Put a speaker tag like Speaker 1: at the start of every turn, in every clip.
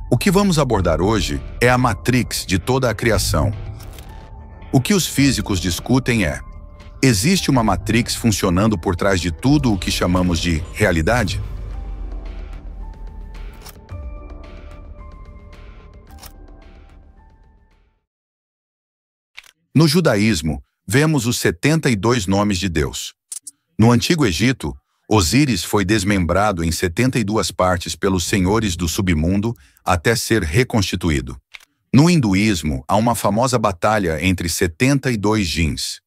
Speaker 1: O que vamos abordar hoje é a matrix de toda a criação. O que os físicos discutem é: existe uma matrix funcionando por trás de tudo o que chamamos de realidade? No judaísmo, vemos os 72 nomes de Deus. No Antigo Egito, Osíris foi desmembrado em 72 partes pelos senhores do submundo até ser reconstituído. No hinduísmo, há uma famosa batalha entre 72 djinns.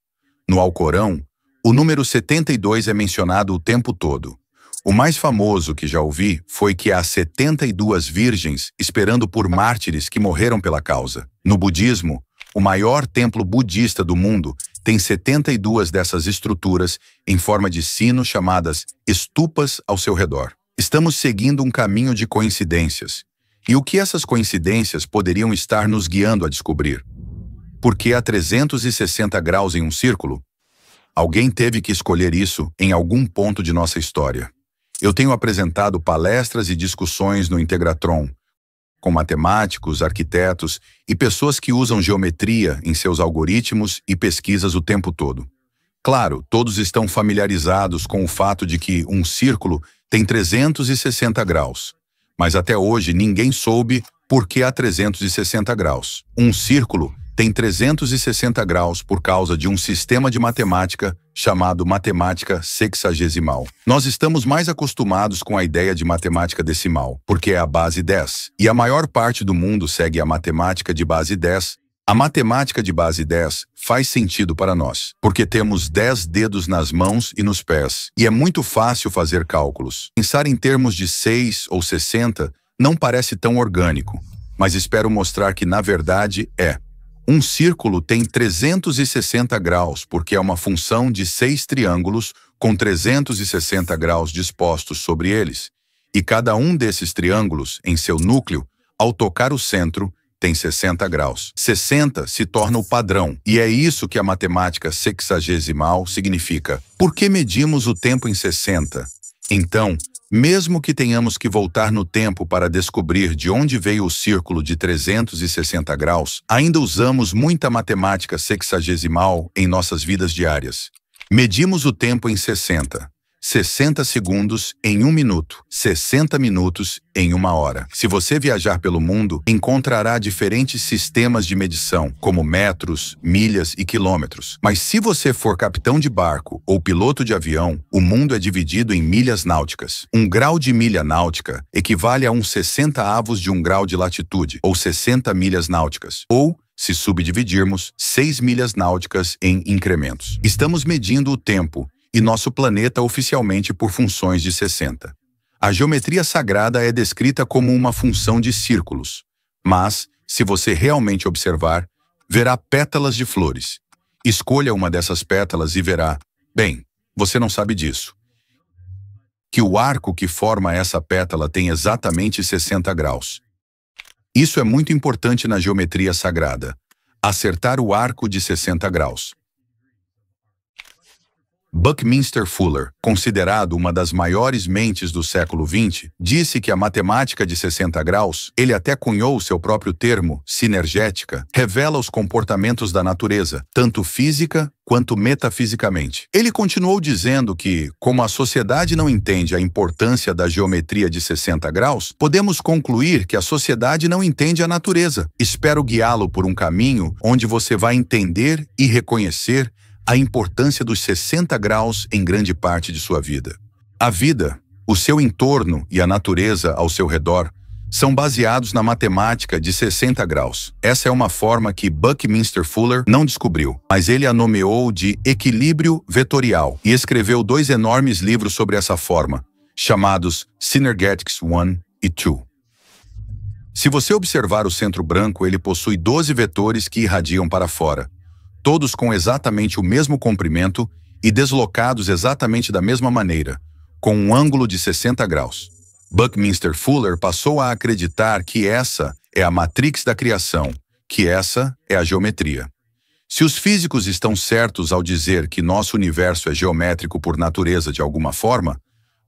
Speaker 1: No Alcorão, o número 72 é mencionado o tempo todo. O mais famoso que já ouvi foi que há 72 virgens esperando por mártires que morreram pela causa. No budismo, o maior templo budista do mundo tem 72 dessas estruturas em forma de sino chamadas estupas ao seu redor. Estamos seguindo um caminho de coincidências. E o que essas coincidências poderiam estar nos guiando a descobrir? Por que há 360 graus em um círculo? Alguém teve que escolher isso em algum ponto de nossa história. Eu tenho apresentado palestras e discussões no Integratron, com matemáticos, arquitetos e pessoas que usam geometria em seus algoritmos e pesquisas o tempo todo. Claro, todos estão familiarizados com o fato de que um círculo tem 360 graus, mas até hoje ninguém soube por que há 360 graus. Um círculo tem 360 graus por causa de um sistema de matemática chamado matemática sexagesimal. Nós estamos mais acostumados com a ideia de matemática decimal, porque é a base 10, e a maior parte do mundo segue a matemática de base 10. A matemática de base 10 faz sentido para nós, porque temos 10 dedos nas mãos e nos pés, e é muito fácil fazer cálculos. Pensar em termos de 6 ou 60 não parece tão orgânico, mas espero mostrar que, na verdade, é. Um círculo tem 360 graus porque é uma função de 6 triângulos com 360 graus dispostos sobre eles. E cada um desses triângulos, em seu núcleo, ao tocar o centro, tem 60 graus. 60 se torna o padrão, e é isso que a matemática sexagesimal significa. Por que medimos o tempo em 60? Então, mesmo que tenhamos que voltar no tempo para descobrir de onde veio o círculo de 360 graus, ainda usamos muita matemática sexagesimal em nossas vidas diárias. Medimos o tempo em 60. 60 segundos em 1 minuto, 60 minutos em 1 hora. Se você viajar pelo mundo, encontrará diferentes sistemas de medição, como metros, milhas e quilômetros. Mas se você for capitão de barco ou piloto de avião, o mundo é dividido em milhas náuticas. 1 grau de milha náutica equivale a uns 60avos de 1 grau de latitude, ou 60 milhas náuticas, ou, se subdividirmos, 6 milhas náuticas em incrementos. Estamos medindo o tempo e nosso planeta oficialmente por funções de 60. A geometria sagrada é descrita como uma função de círculos, mas, se você realmente observar, verá pétalas de flores. Escolha uma dessas pétalas e verá, bem, você não sabe disso, que o arco que forma essa pétala tem exatamente 60 graus. Isso é muito importante na geometria sagrada, acertar o arco de 60 graus. Buckminster Fuller, considerado uma das maiores mentes do século XX, disse que a matemática de 60 graus, ele até cunhou o seu próprio termo, sinergética, revela os comportamentos da natureza, tanto física quanto metafisicamente. Ele continuou dizendo que, como a sociedade não entende a importância da geometria de 60 graus, podemos concluir que a sociedade não entende a natureza. Espero guiá-lo por um caminho onde você vai entender e reconhecer a importância dos 60 graus em grande parte de sua vida. A vida, o seu entorno e a natureza ao seu redor são baseados na matemática de 60 graus. Essa é uma forma que Buckminster Fuller não descobriu, mas ele a nomeou de equilíbrio vetorial e escreveu 2 enormes livros sobre essa forma, chamados Synergetics 1 e 2. Se você observar o centro branco, ele possui 12 vetores que irradiam para fora, todos com exatamente o mesmo comprimento e deslocados exatamente da mesma maneira, com um ângulo de 60 graus. Buckminster Fuller passou a acreditar que essa é a matrix da criação, que essa é a geometria. Se os físicos estão certos ao dizer que nosso universo é geométrico por natureza de alguma forma,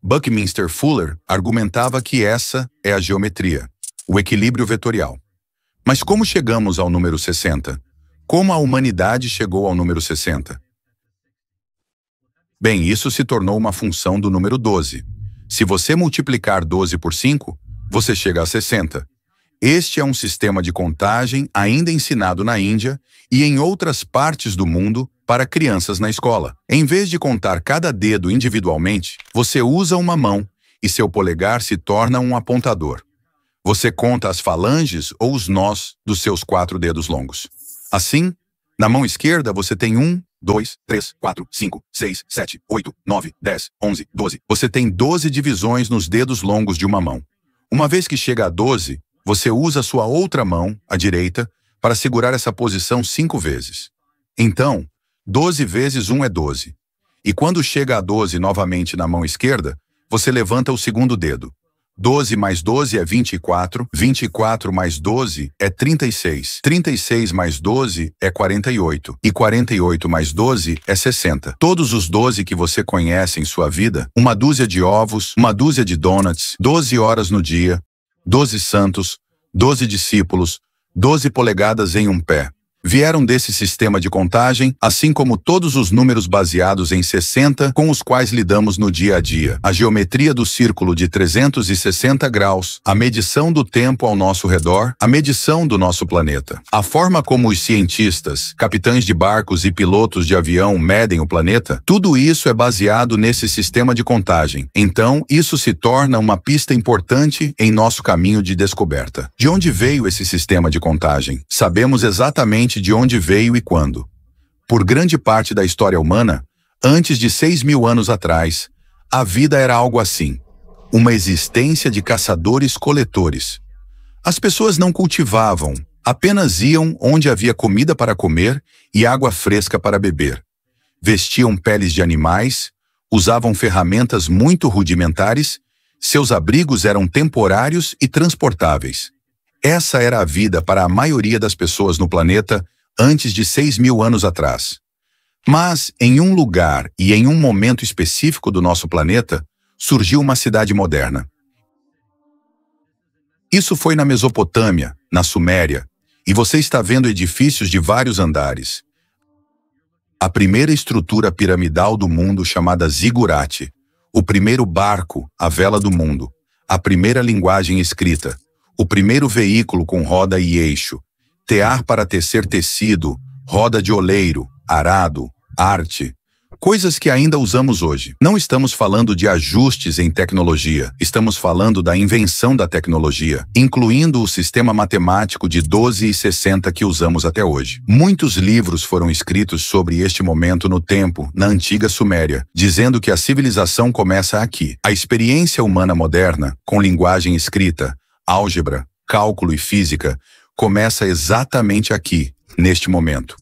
Speaker 1: Buckminster Fuller argumentava que essa é a geometria. o equilíbrio vetorial. Mas como chegamos ao número 60? Como a humanidade chegou ao número 60? Bem, isso se tornou uma função do número 12. Se você multiplicar 12 por 5, você chega a 60. Este é um sistema de contagem ainda ensinado na Índia e em outras partes do mundo para crianças na escola. Em vez de contar cada dedo individualmente, você usa uma mão e seu polegar se torna um apontador. Você conta as falanges ou os nós dos seus 4 dedos longos. Assim, na mão esquerda você tem 1, 2, 3, 4, 5, 6, 7, 8, 9, 10, 11, 12. Você tem 12 divisões nos dedos longos de uma mão. Uma vez que chega a 12, você usa a sua outra mão, a direita, para segurar essa posição 5 vezes. Então, 12 vezes 1 é 12. E quando chega a 12 novamente na mão esquerda, você levanta o segundo dedo. 12 mais 12 é 24, 24 mais 12 é 36, 36 mais 12 é 48, e 48 mais 12 é 60. Todos os 12 que você conhece em sua vida, uma dúzia de ovos, uma dúzia de donuts, 12 horas no dia, 12 santos, 12 discípulos, 12 polegadas em um pé. Vieram desse sistema de contagem, assim como todos os números baseados em 60 com os quais lidamos no dia a dia. A geometria do círculo de 360 graus, a medição do tempo ao nosso redor, a medição do nosso planeta. A forma como os cientistas, capitães de barcos e pilotos de avião medem o planeta, tudo isso é baseado nesse sistema de contagem. Então, isso se torna uma pista importante em nosso caminho de descoberta. De onde veio esse sistema de contagem? Sabemos exatamente de onde veio e quando. Por grande parte da história humana, antes de 6.000 anos atrás, a vida era algo assim, uma existência de caçadores-coletores. As pessoas não cultivavam, apenas iam onde havia comida para comer e água fresca para beber. Vestiam peles de animais, usavam ferramentas muito rudimentares, seus abrigos eram temporários e transportáveis. Essa era a vida para a maioria das pessoas no planeta antes de 6.000 anos atrás. Mas, em um lugar e em um momento específico do nosso planeta, surgiu uma cidade moderna. Isso foi na Mesopotâmia, na Suméria, e você está vendo edifícios de vários andares. A primeira estrutura piramidal do mundo chamada zigurate, o primeiro barco, a vela do mundo, a primeira linguagem escrita, o primeiro veículo com roda e eixo, tear para tecer tecido, roda de oleiro, arado, arte, coisas que ainda usamos hoje. Não estamos falando de ajustes em tecnologia, estamos falando da invenção da tecnologia, incluindo o sistema matemático de 12 e 60 que usamos até hoje. Muitos livros foram escritos sobre este momento no tempo, na antiga Suméria, dizendo que a civilização começa aqui. A experiência humana moderna, com linguagem escrita, álgebra, cálculo e física, começa exatamente aqui, neste momento.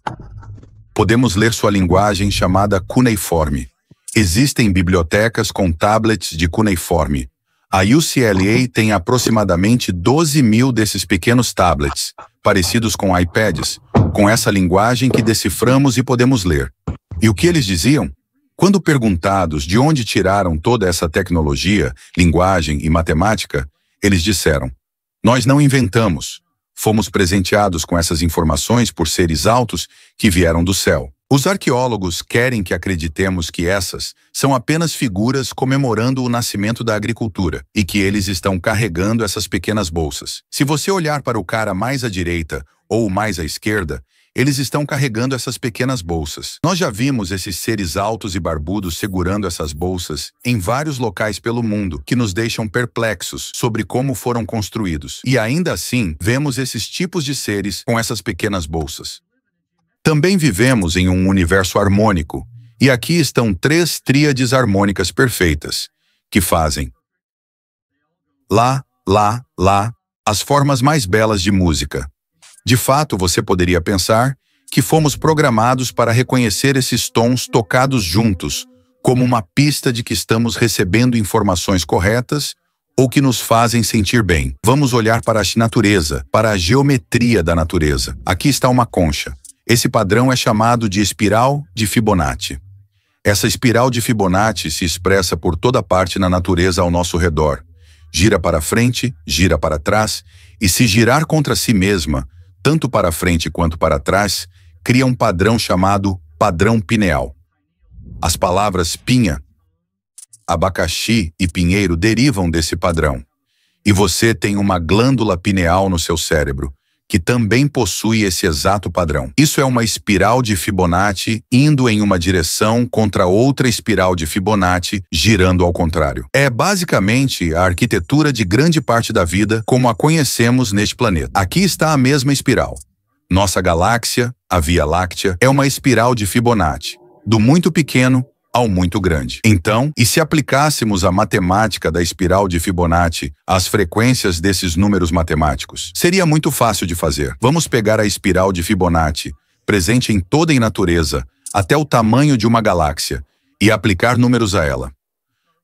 Speaker 1: Podemos ler sua linguagem chamada cuneiforme. Existem bibliotecas com tablets de cuneiforme. A UCLA tem aproximadamente 12.000 desses pequenos tablets, parecidos com iPads, com essa linguagem que deciframos e podemos ler. E o que eles diziam? Quando perguntados de onde tiraram toda essa tecnologia, linguagem e matemática, eles disseram: nós não inventamos, fomos presenteados com essas informações por seres altos que vieram do céu. Os arqueólogos querem que acreditemos que essas são apenas figuras comemorando o nascimento da agricultura e que eles estão carregando essas pequenas bolsas. Se você olhar para o cara mais à direita ou mais à esquerda, eles estão carregando essas pequenas bolsas. Nós já vimos esses seres altos e barbudos segurando essas bolsas em vários locais pelo mundo, que nos deixam perplexos sobre como foram construídos. E ainda assim, vemos esses tipos de seres com essas pequenas bolsas. Também vivemos em um universo harmônico, e aqui estão 3 tríades harmônicas perfeitas, que fazem lá, lá, lá, as formas mais belas de música. De fato, você poderia pensar que fomos programados para reconhecer esses tons tocados juntos, como uma pista de que estamos recebendo informações corretas ou que nos fazem sentir bem. Vamos olhar para a natureza, para a geometria da natureza. Aqui está uma concha. Esse padrão é chamado de espiral de Fibonacci. Essa espiral de Fibonacci se expressa por toda parte na natureza ao nosso redor. gira para frente, gira para trás, e se girar contra si mesma, tanto para frente quanto para trás, cria um padrão chamado padrão pineal. As palavras pinha, abacaxi e pinheiro derivam desse padrão. E você tem uma glândula pineal no seu cérebro, que também possui esse exato padrão. Isso é uma espiral de Fibonacci indo em uma direção contra outra espiral de Fibonacci girando ao contrário. É basicamente a arquitetura de grande parte da vida como a conhecemos neste planeta. Aqui está a mesma espiral. Nossa galáxia, a Via Láctea, é uma espiral de Fibonacci, do muito pequeno ao muito grande. Então, e se aplicássemos a matemática da espiral de Fibonacci às frequências desses números matemáticos? Seria muito fácil de fazer. Vamos pegar a espiral de Fibonacci, presente em toda a natureza, até o tamanho de uma galáxia, e aplicar números a ela.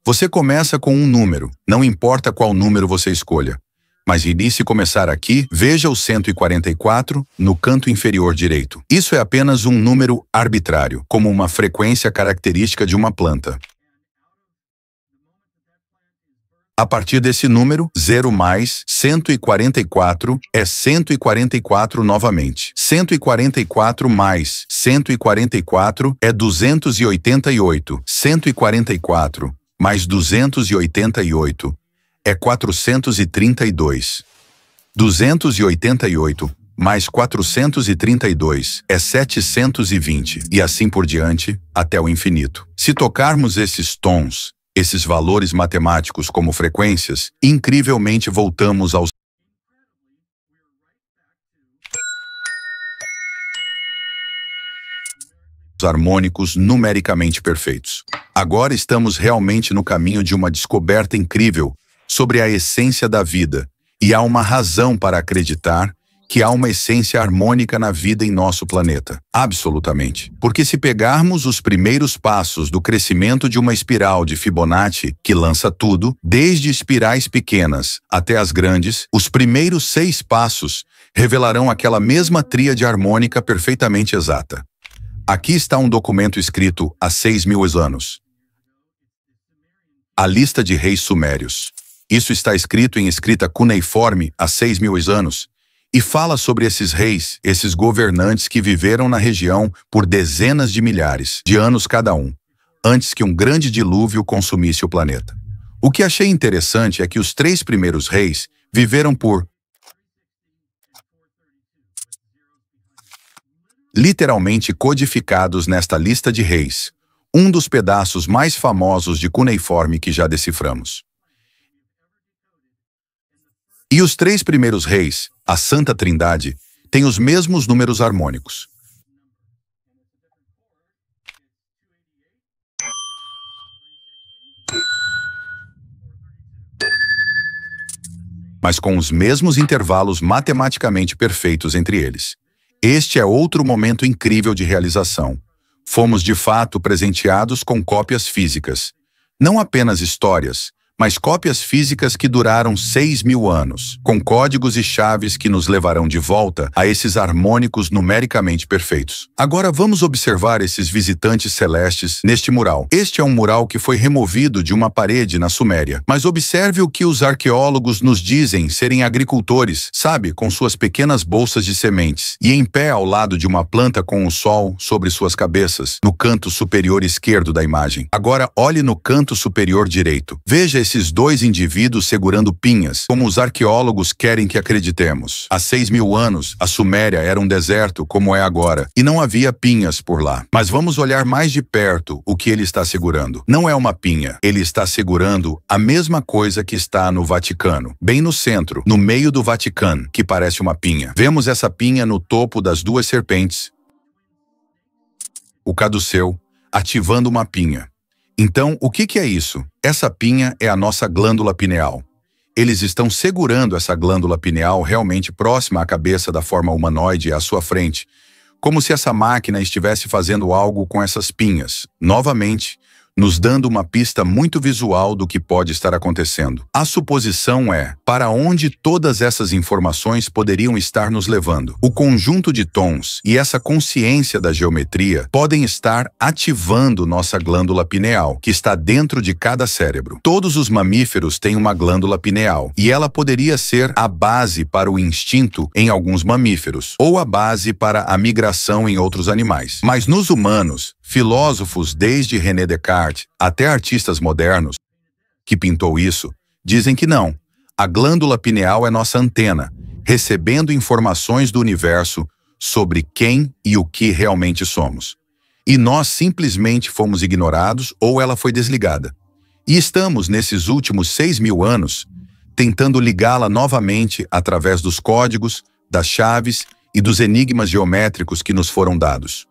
Speaker 1: Você começa com um número, não importa qual número você escolha. Mas inicie começar aqui, veja o 144 no canto inferior direito. Isso é apenas um número arbitrário, como uma frequência característica de uma planta. A partir desse número, 0 mais 144 é 144 novamente. 144 mais 144 é 288. 144 mais 288 é 432. 288 mais 432 é 720. E assim por diante, até o infinito. Se tocarmos esses tons, esses valores matemáticos como frequências, incrivelmente voltamos aos harmônicos numericamente perfeitos. Agora estamos realmente no caminho de uma descoberta incrível sobre a essência da vida, e há uma razão para acreditar que há uma essência harmônica na vida em nosso planeta. Absolutamente. Porque se pegarmos os primeiros passos do crescimento de uma espiral de Fibonacci, que lança tudo, desde espirais pequenas até as grandes, os primeiros 6 passos revelarão aquela mesma tríade harmônica perfeitamente exata. Aqui está um documento escrito há 6.000 anos. A lista de reis sumérios. Isso está escrito em escrita cuneiforme há 6.000 anos e fala sobre esses reis, esses governantes que viveram na região por dezenas de milhares de anos cada um, antes que um grande dilúvio consumisse o planeta. O que achei interessante é que os 3 primeiros reis viveram por literalmente codificados nesta lista de reis, um dos pedaços mais famosos de cuneiforme que já deciframos. E os 3 primeiros reis, a Santa Trindade, têm os mesmos números harmônicos. Mas com os mesmos intervalos matematicamente perfeitos entre eles. Este é outro momento incrível de realização. Fomos de fato presenteados com cópias físicas. Não apenas histórias, mas cópias físicas que duraram 6.000 anos, com códigos e chaves que nos levarão de volta a esses harmônicos numericamente perfeitos. Agora vamos observar esses visitantes celestes neste mural. Este é um mural que foi removido de uma parede na Suméria. Mas observe o que os arqueólogos nos dizem serem agricultores, sabe, com suas pequenas bolsas de sementes, e em pé ao lado de uma planta com o sol sobre suas cabeças, no canto superior esquerdo da imagem. Agora olhe no canto superior direito. Veja esses 2 indivíduos segurando pinhas, como os arqueólogos querem que acreditemos. Há 6.000 anos, a Suméria era um deserto como é agora, e não havia pinhas por lá. Mas vamos olhar mais de perto o que ele está segurando. Não é uma pinha, ele está segurando a mesma coisa que está no Vaticano, bem no centro, no meio do Vaticano, que parece uma pinha. Vemos essa pinha no topo das 2 serpentes, o caduceu, ativando uma pinha. Então, o que é isso? Essa pinha é a nossa glândula pineal. Eles estão segurando essa glândula pineal realmente próxima à cabeça da forma humanoide à sua frente, como se essa máquina estivesse fazendo algo com essas pinhas. Novamente, nos dando uma pista muito visual do que pode estar acontecendo. A suposição é, para onde todas essas informações poderiam estar nos levando? O conjunto de tons e essa consciência da geometria podem estar ativando nossa glândula pineal, que está dentro de cada cérebro. Todos os mamíferos têm uma glândula pineal, e ela poderia ser a base para o instinto em alguns mamíferos, ou a base para a migração em outros animais. Mas nos humanos, filósofos desde René Descartes até artistas modernos que pintou isso, dizem que não. A glândula pineal é nossa antena, recebendo informações do universo sobre quem e o que realmente somos. E nós simplesmente fomos ignorados ou ela foi desligada. E estamos, nesses últimos 6.000 anos, tentando ligá-la novamente através dos códigos, das chaves e dos enigmas geométricos que nos foram dados.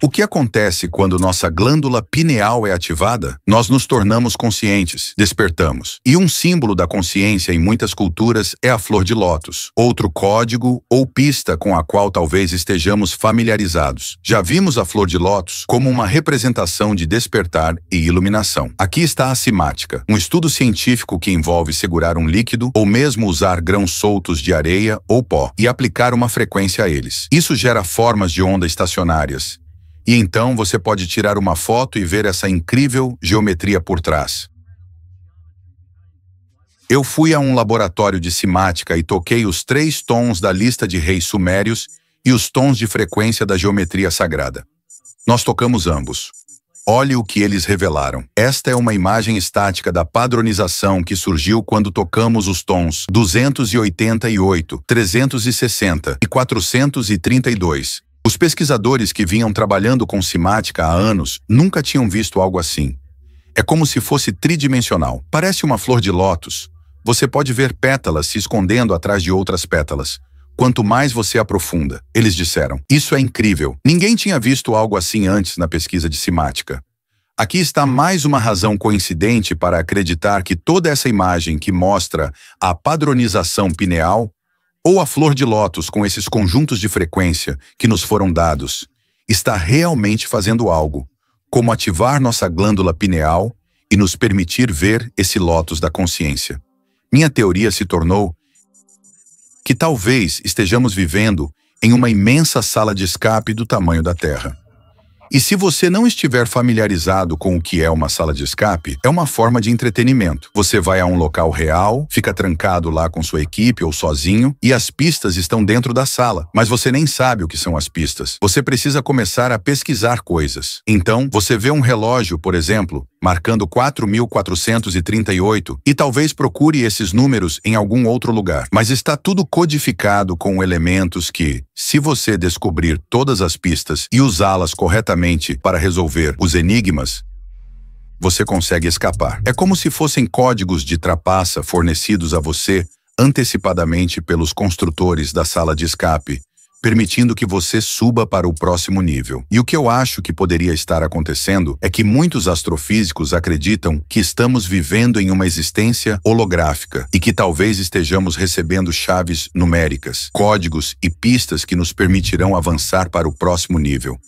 Speaker 1: O que acontece quando nossa glândula pineal é ativada? Nós nos tornamos conscientes, despertamos. E um símbolo da consciência em muitas culturas é a flor de lótus, outro código ou pista com a qual talvez estejamos familiarizados. Já vimos a flor de lótus como uma representação de despertar e iluminação. Aqui está a cimática, um estudo científico que envolve segurar um líquido ou mesmo usar grãos soltos de areia ou pó e aplicar uma frequência a eles. Isso gera formas de onda estacionárias. E então você pode tirar uma foto e ver essa incrível geometria por trás. Eu fui a um laboratório de cimática e toquei os 3 tons da lista de reis sumérios e os tons de frequência da geometria sagrada. Nós tocamos ambos. Olhe o que eles revelaram. Esta é uma imagem estática da padronização que surgiu quando tocamos os tons 288, 360 e 432. Os pesquisadores que vinham trabalhando com cimática há anos nunca tinham visto algo assim. É como se fosse tridimensional. Parece uma flor de lótus. Você pode ver pétalas se escondendo atrás de outras pétalas. Quanto mais você aprofunda, eles disseram. Isso é incrível. Ninguém tinha visto algo assim antes na pesquisa de cimática. Aqui está mais uma razão coincidente para acreditar que toda essa imagem que mostra a padronização pineal ou a flor de lótus com esses conjuntos de frequência que nos foram dados, está realmente fazendo algo, como ativar nossa glândula pineal e nos permitir ver esse lótus da consciência. Minha teoria se tornou que talvez estejamos vivendo em uma imensa sala de escape do tamanho da Terra. E se você não estiver familiarizado com o que é uma sala de escape, é uma forma de entretenimento. Você vai a um local real, fica trancado lá com sua equipe ou sozinho, e as pistas estão dentro da sala, mas você nem sabe o que são as pistas. Você precisa começar a pesquisar coisas. Então, você vê um relógio, por exemplo, marcando 4.438, e talvez procure esses números em algum outro lugar. Mas está tudo codificado com elementos que, se você descobrir todas as pistas e usá-las corretamente para resolver os enigmas, você consegue escapar. É como se fossem códigos de trapaça fornecidos a você antecipadamente pelos construtores da sala de escape, permitindo que você suba para o próximo nível. E o que eu acho que poderia estar acontecendo é que muitos astrofísicos acreditam que estamos vivendo em uma existência holográfica e que talvez estejamos recebendo chaves numéricas, códigos e pistas que nos permitirão avançar para o próximo nível.